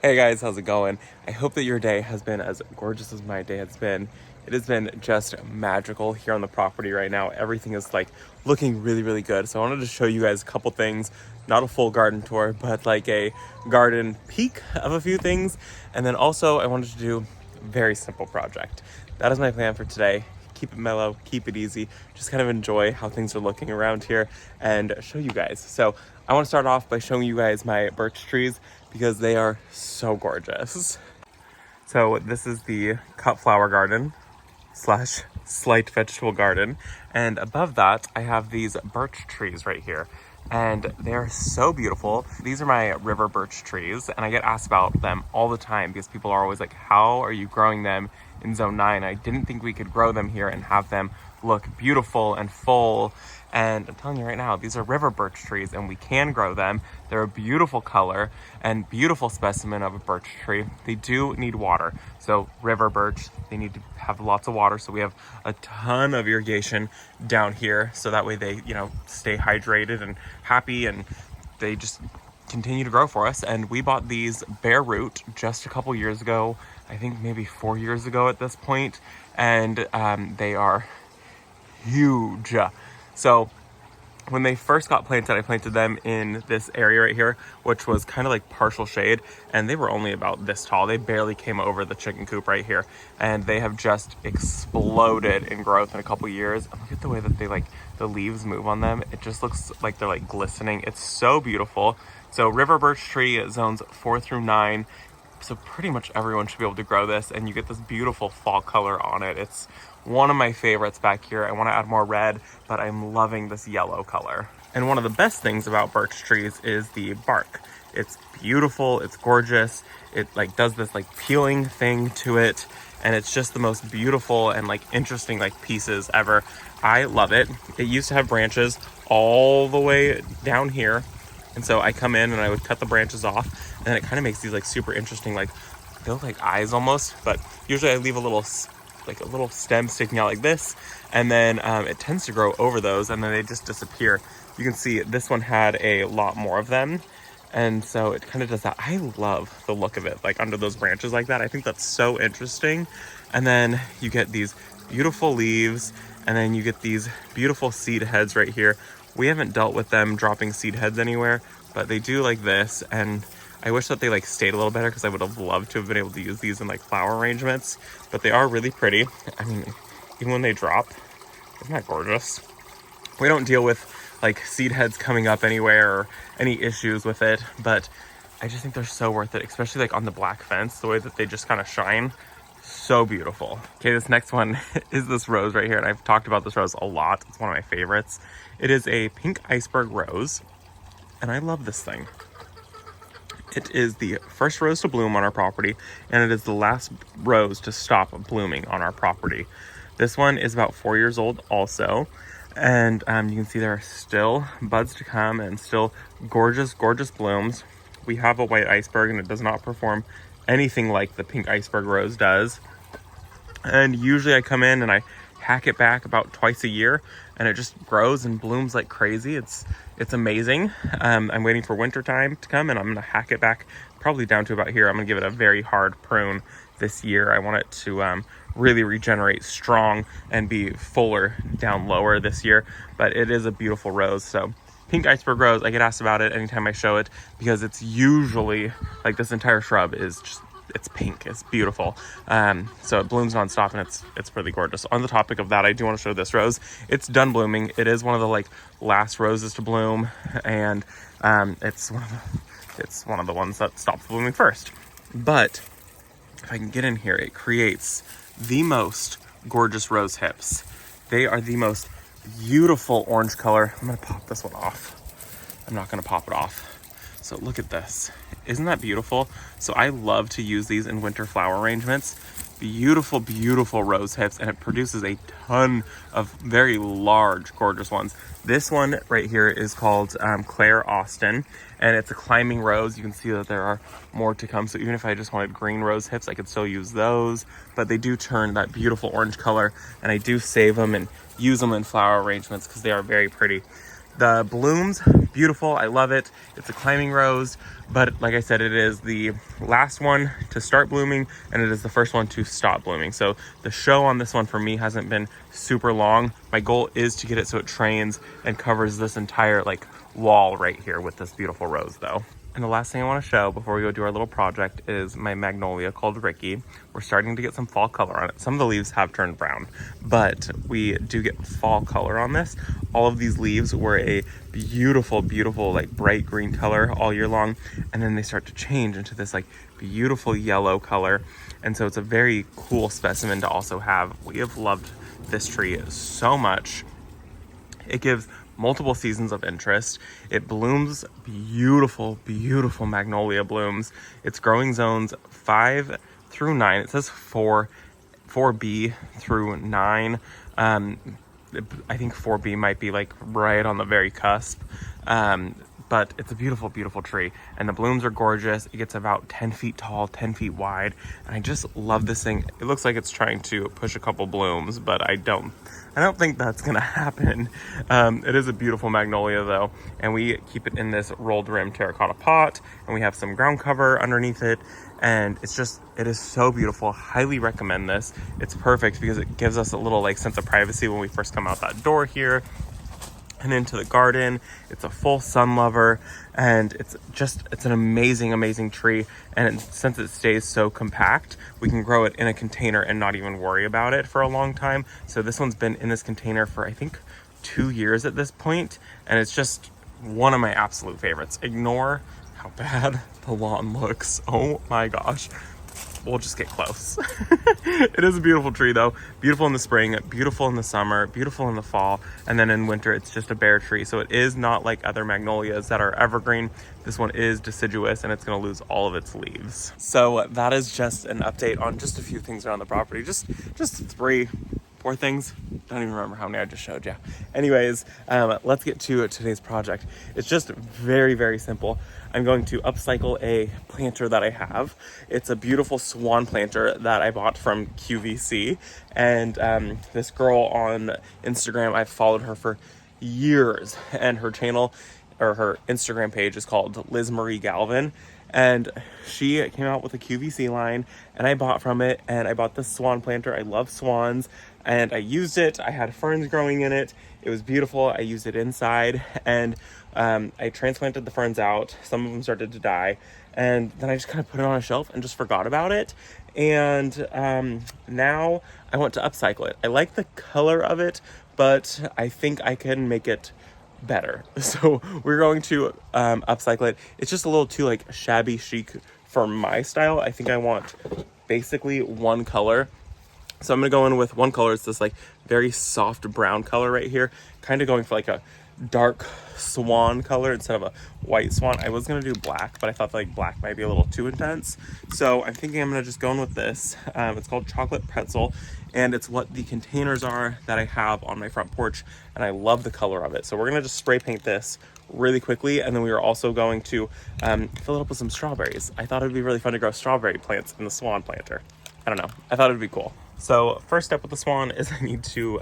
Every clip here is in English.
Hey guys, how's it going? I hope that your day has been as gorgeous as my day has been. It has been just magical here on the property right now. Everything is like looking really, really good. So I wanted to show you guys a couple things, not a full garden tour, but like a garden peek of a few things. And then also I wanted to do a very simple project. That is my plan for today. Keep it mellow, keep it easy, just kind of enjoy how things are looking around here and show you guys. So I want to start off by showing you guys my birch trees because they are so gorgeous. So this is the cut flower garden slash slight vegetable garden. And above that, I have these birch trees right here. And they're so beautiful. These are my river birch trees, and I get asked about them all the time because people are always like, how are you growing them in zone 9? I didn't think we could grow them here and have them look beautiful and full. And I'm telling you right now, these are river birch trees and we can grow them. They're a beautiful color and beautiful specimen of a birch tree. They do need water. So river birch, they need to have lots of water. So we have a ton of irrigation down here. So that way they, stay hydrated and happy and they just continue to grow for us. And we bought these bare root just a couple years ago. I think maybe 4 years ago at this point. And they are huge. So when they first got planted, I planted them in this area right here, which was kind of like partial shade, and they were only about this tall. They barely came over the chicken coop right here, and they have just exploded in growth in a couple years. And look at the way that they the leaves move on them. It just looks like they're like glistening. It's so beautiful. So river birch tree zones 4 through 9. So pretty much everyone should be able to grow this, and you get this beautiful fall color on it. It's one of my favorites back here. I want to add more red, but I'm loving this yellow color. And one of the best things about birch trees is the bark. It's beautiful, it's gorgeous. It does this peeling thing to it, and it's just the most beautiful and interesting pieces ever. I love it. It used to have branches all the way down here. And so I come in and I would cut the branches off, and it kind of makes these super interesting, they look like eyes almost, but usually I leave a little stem sticking out like this, and then it tends to grow over those, and then they just disappear. You can see this one had a lot more of them, and so it kind of does that. I love the look of it, under those branches like that. I think that's so interesting. And then you get these beautiful leaves, and then you get these beautiful seed heads right here. We haven't dealt with them dropping seed heads anywhere, but they do like this, and I wish that they stayed a little better because I would have loved to have been able to use these in flower arrangements, but they are really pretty. I mean, even when they drop, isn't that gorgeous? We don't deal with seed heads coming up anywhere or any issues with it, but I just think they're so worth it, especially on the black fence, the way that they just kind of shine. So beautiful. Okay, this next one is this rose right here, and I've talked about this rose a lot. It's one of my favorites. It is a pink iceberg rose, and I love this thing. It is the first rose to bloom on our property, and it is the last rose to stop blooming on our property. This one is about 4 years old also, and you can see there are still buds to come and still gorgeous, gorgeous blooms. We have a white iceberg, and it does not perform anything like the pink iceberg rose does. And usually I come in and I hack it back about twice a year, and it just grows and blooms like crazy. It's amazing. I'm waiting for winter time to come, and I'm gonna hack it back probably down to about here. I'm gonna give it a very hard prune this year. I want it to really regenerate strong and be fuller down lower this year. But it is a beautiful rose. So pink iceberg rose, I get asked about it anytime I show it because it's usually this entire shrub is just, it's pink, it's beautiful. So it blooms nonstop, and it's really gorgeous. On the topic of that, I do want to show this rose. It's done blooming. It is one of the last roses to bloom, and it's one of the ones that stops blooming first. But if I can get in here, it creates the most gorgeous rose hips. They are the most beautiful orange color. I'm gonna pop this one off. I'm not gonna pop it off. So look at this. Isn't that beautiful? So I love to use these in winter flower arrangements. Beautiful, beautiful rose hips, and it produces a ton of very large, gorgeous ones. This one right here is called Claire Austin, and it's a climbing rose. You can see that there are more to come. So even if I just wanted green rose hips, I could still use those, but they do turn that beautiful orange color, and I do save them and use them in flower arrangements because they are very pretty. The blooms, beautiful, I love it. It's a climbing rose, but like I said, it is the last one to start blooming and it is the first one to stop blooming. So the show on this one for me hasn't been super long. My goal is to get it so it trains and covers this entire like wall right here with this beautiful rose though. And the last thing I want to show before we go do our little project is my Magnolia called Ricky. We're starting to get some fall color on it. Some of the leaves have turned brown, but we do get fall color on this. All of these leaves were a beautiful, beautiful, like bright green color all year long. And then they start to change into this like beautiful yellow color. And so it's a very cool specimen to also have. We have loved this tree so much. It gives multiple seasons of interest. It blooms beautiful, beautiful magnolia blooms. Its growing zones 5 through 9. It says 4B through 9. I think 4B might be like right on the very cusp. But it's a beautiful, beautiful tree. And the blooms are gorgeous. It gets about 10 feet tall, 10 feet wide. And I just love this thing. It looks like it's trying to push a couple blooms, but I don't think that's gonna happen. It is a beautiful magnolia though. And we keep it in this rolled rim terracotta pot. And we have some ground cover underneath it. And it is so beautiful. Highly recommend this. It's perfect because it gives us a little like sense of privacy when we first come out that door here and into the garden. It's a full sun lover, and it's an amazing, amazing tree. And since it stays so compact, we can grow it in a container and not even worry about it for a long time. So this one's been in this container for I think 2 years at this point, and it's just one of my absolute favorites. Ignore how bad the lawn looks. Oh my gosh. We'll just get close. It is a beautiful tree though. Beautiful in the spring, beautiful in the summer, beautiful in the fall, and then in winter it's just a bare tree. So it is not like other magnolias that are evergreen. This one is deciduous and it's going to lose all of its leaves. So that is just an update on just a few things around the property. Just 3, 4 things. Don't even remember how many I just showed you. Anyways, let's get to today's project. It's just very, very simple. I'm going to upcycle a planter that I have. It's a beautiful Swan Planter that I bought from QVC. And this girl on Instagram, I've followed her for years. And her channel, or her Instagram page is called Liz Marie Galvin. And she came out with a QVC line and I bought from it, and I bought this Swan Planter. I love swans and I used it. I had ferns growing in it. It was beautiful. I used it inside, and I transplanted the ferns out. Some of them started to die, and then I just kind of put it on a shelf and just forgot about it. And now I want to upcycle it. I like the color of it, but I think I can make it better. So we're going to upcycle it. It's just a little too like shabby chic for my style. I think I want basically one color. So I'm gonna go in with one color. It's this like very soft brown color right here, kind of going for like a dark swan color instead of a white swan. I was gonna do black, but I thought like black might be a little too intense. So I'm thinking I'm gonna just go in with this. It's called Chocolate Pretzel, and it's what the containers are that I have on my front porch, and I love the color of it. So we're gonna just spray paint this really quickly, and then we are also going to fill it up with some strawberries. I thought it would be really fun to grow strawberry plants in the Swan Planter. I don't know, I thought it would be cool. So first step with the swan is I need to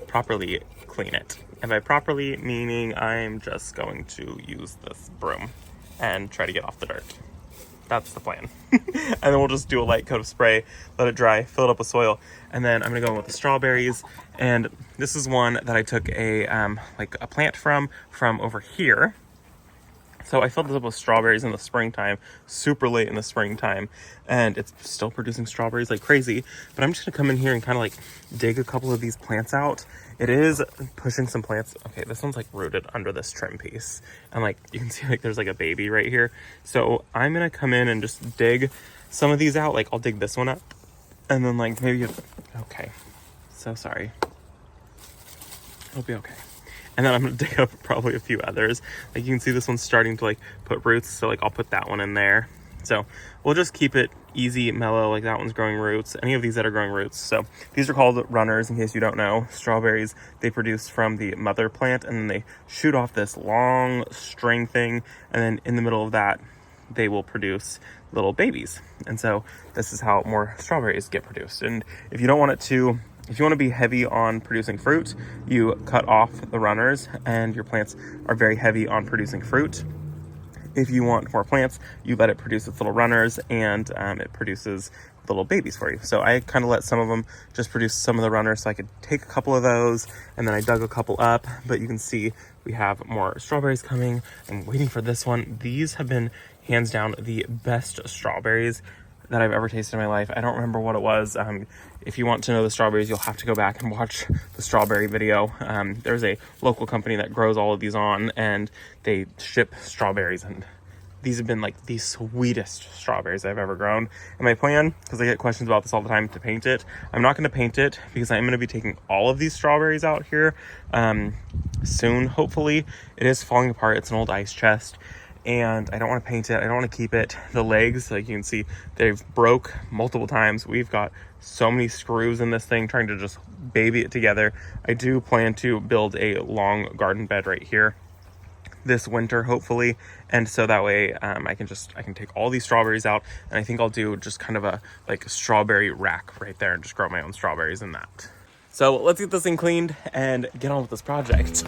properly clean it. And by properly, meaning I'm just going to use this broom and try to get off the dirt. That's the plan. And then we'll just do a light coat of spray, let it dry, fill it up with soil, and then I'm gonna go in with the strawberries. And this is one that I took a plant from over here. So I filled this up with strawberries in the springtime, super late in the springtime, and it's still producing strawberries like crazy. But I'm just gonna come in here and kind of like dig a couple of these plants out. It is pushing some plants. Okay, this one's like rooted under this trim piece. And like, you can see like there's like a baby right here. So I'm gonna come in and just dig some of these out. Like I'll dig this one up and then like maybe, okay, so sorry. It'll be okay. And then I'm gonna dig up probably a few others. Like you can see this one's starting to like put roots. So like I'll put that one in there. So we'll just keep it easy, mellow. Like that one's growing roots. Any of these that are growing roots. So these are called runners, in case you don't know. Strawberries, they produce from the mother plant, and then they shoot off this long string thing. And then in the middle of that, they will produce little babies. And so this is how more strawberries get produced. And if you don't want it to If you want to be heavy on producing fruit, you cut off the runners and your plants are very heavy on producing fruit. If you want more plants, you let it produce its little runners, and it produces little babies for you. So I kind of let some of them just produce some of the runners so I could take a couple of those, and then I dug a couple up. But you can see we have more strawberries coming. I'm waiting for this one. These have been hands down the best strawberries that I've ever tasted in my life. I don't remember what it was. If you want to know the strawberries, you'll have to go back and watch the strawberry video. There's a local company that grows all of these on, and they ship strawberries, and these have been like the sweetest strawberries I've ever grown. And my plan, because I get questions about this all the time, to paint it. I'm not going to paint it because I'm going to be taking all of these strawberries out here soon, hopefully. It is falling apart. It's an old ice chest, and I don't want to paint it. I don't want to keep it. The legs, like you can see, they've broke multiple times. We've got so many screws in this thing trying to just baby it together. I do plan to build a long garden bed right here this winter, hopefully, and so that way I can take all these strawberries out, and I think I'll do just kind of a strawberry rack right there and just grow my own strawberries in that. So let's get this thing cleaned and get on with this project.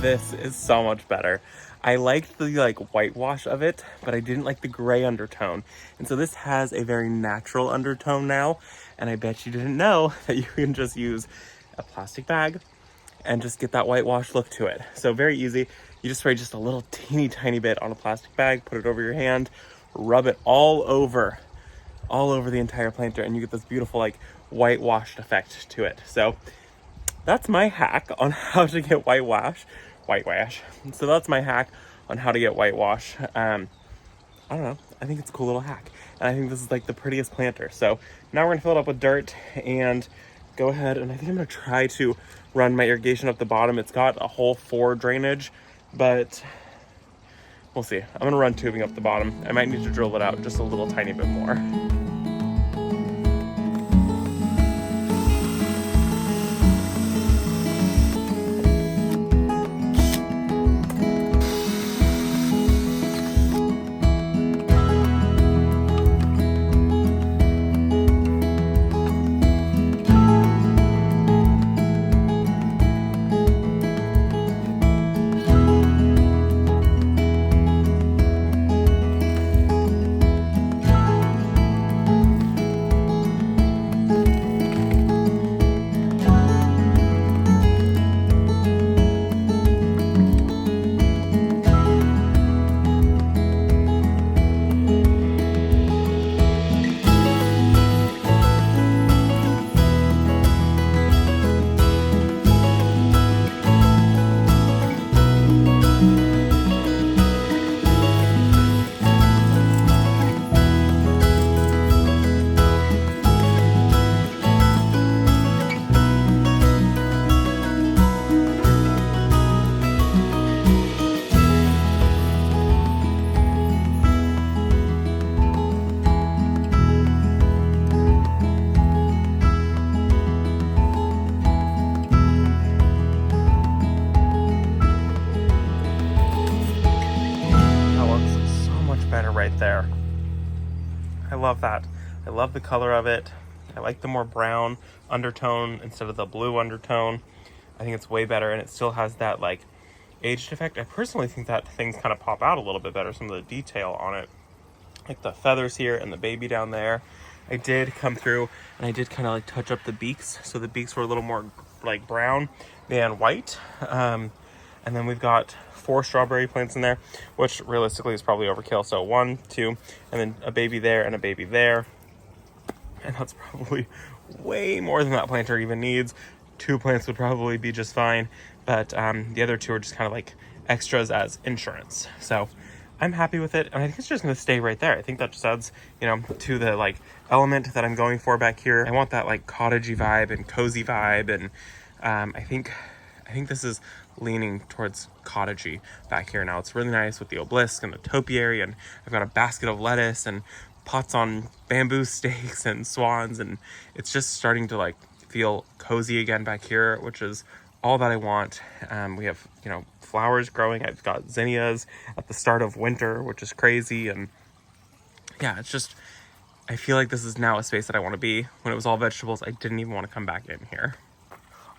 This is so much better. I liked the whitewash of it, but I didn't like the gray undertone. And so this has a very natural undertone now. And I bet you didn't know that you can just use a plastic bag and just get that whitewash look to it. So very easy. You just spray just a little teeny tiny bit on a plastic bag, put it over your hand, rub it all over the entire planter, and you get this beautiful whitewashed effect to it. So that's my hack on how to get whitewash. So that's my hack on how to get whitewash. I don't know. I think it's a cool little hack. And I think this is the prettiest planter. So now we're gonna fill it up with dirt and go ahead, and I think I'm gonna try to run my irrigation up the bottom. It's got a hole for drainage, but we'll see. I'm gonna run tubing up the bottom. I might need to drill it out just a little tiny bit more. there. I love that. I love the color of it. I like the more brown undertone instead of the blue undertone. I think it's way better, and it still has that like aged effect. I personally think that things kind of pop out a little bit better, some of the detail on it. Like the feathers here and the baby down there. I did come through and I did kind of like touch up the beaks, so the beaks were a little more like brown than white. And then we've got 4 strawberry plants in there, which realistically is probably overkill. So 1, 2, and then a baby there and a baby there. And that's probably way more than that planter even needs. 2 plants would probably be just fine, but the other 2 are just kind of like extras as insurance. So I'm happy with it, and I think it's just going to stay right there. I think that just adds, you know, to the like element that I'm going for back here. I want that like cottagey vibe and cozy vibe, and I think this is leaning towards cottagey back here now. It's really nice with the obelisk and the topiary, and I've got a basket of lettuce and pots on bamboo stakes and swans, and it's just starting to like feel cozy again back here, which is all that I want. We have, you know, flowers growing. I've got zinnias at the start of winter, which is crazy. And yeah, it's just, I feel like this is now a space that I want to be. When it was all vegetables, I didn't even want to come back in here.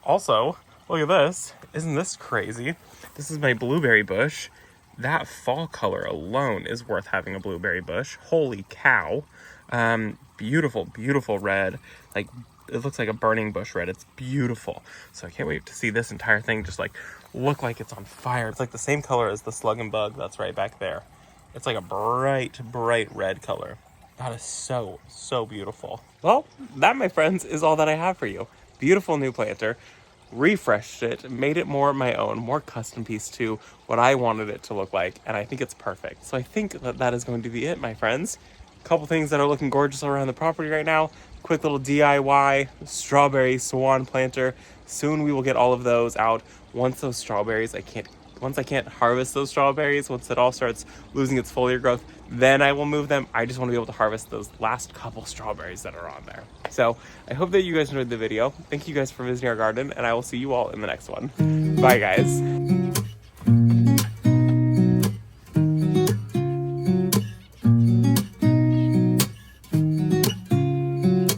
Also, look at this. Isn't this crazy? This is my blueberry bush. That fall color alone is worth having a blueberry bush. Holy cow. Beautiful, beautiful red. Like, it looks like a burning bush red. It's beautiful. So I can't wait to see this entire thing just like look like it's on fire. It's like the same color as the slug and bug that's right back there. It's like a bright, bright red color. That is so, so beautiful. Well, that, my friends, is all that I have for you. Beautiful new planter. Refreshed it, made it more my own, more custom piece to what I wanted it to look like, and I think it's perfect. So I think that that is going to be it, my friends. A couple things that are looking gorgeous around the property right now. Quick little DIY strawberry swan planter. Soon we will get all of those out. Once those strawberries, I can't harvest those strawberries, once it all starts losing its foliar growth, then I will move them. I just want to be able to harvest those last couple strawberries that are on there. So I hope that you guys enjoyed the video. Thank you guys for visiting our garden, and I will see you all in the next one. Bye, guys.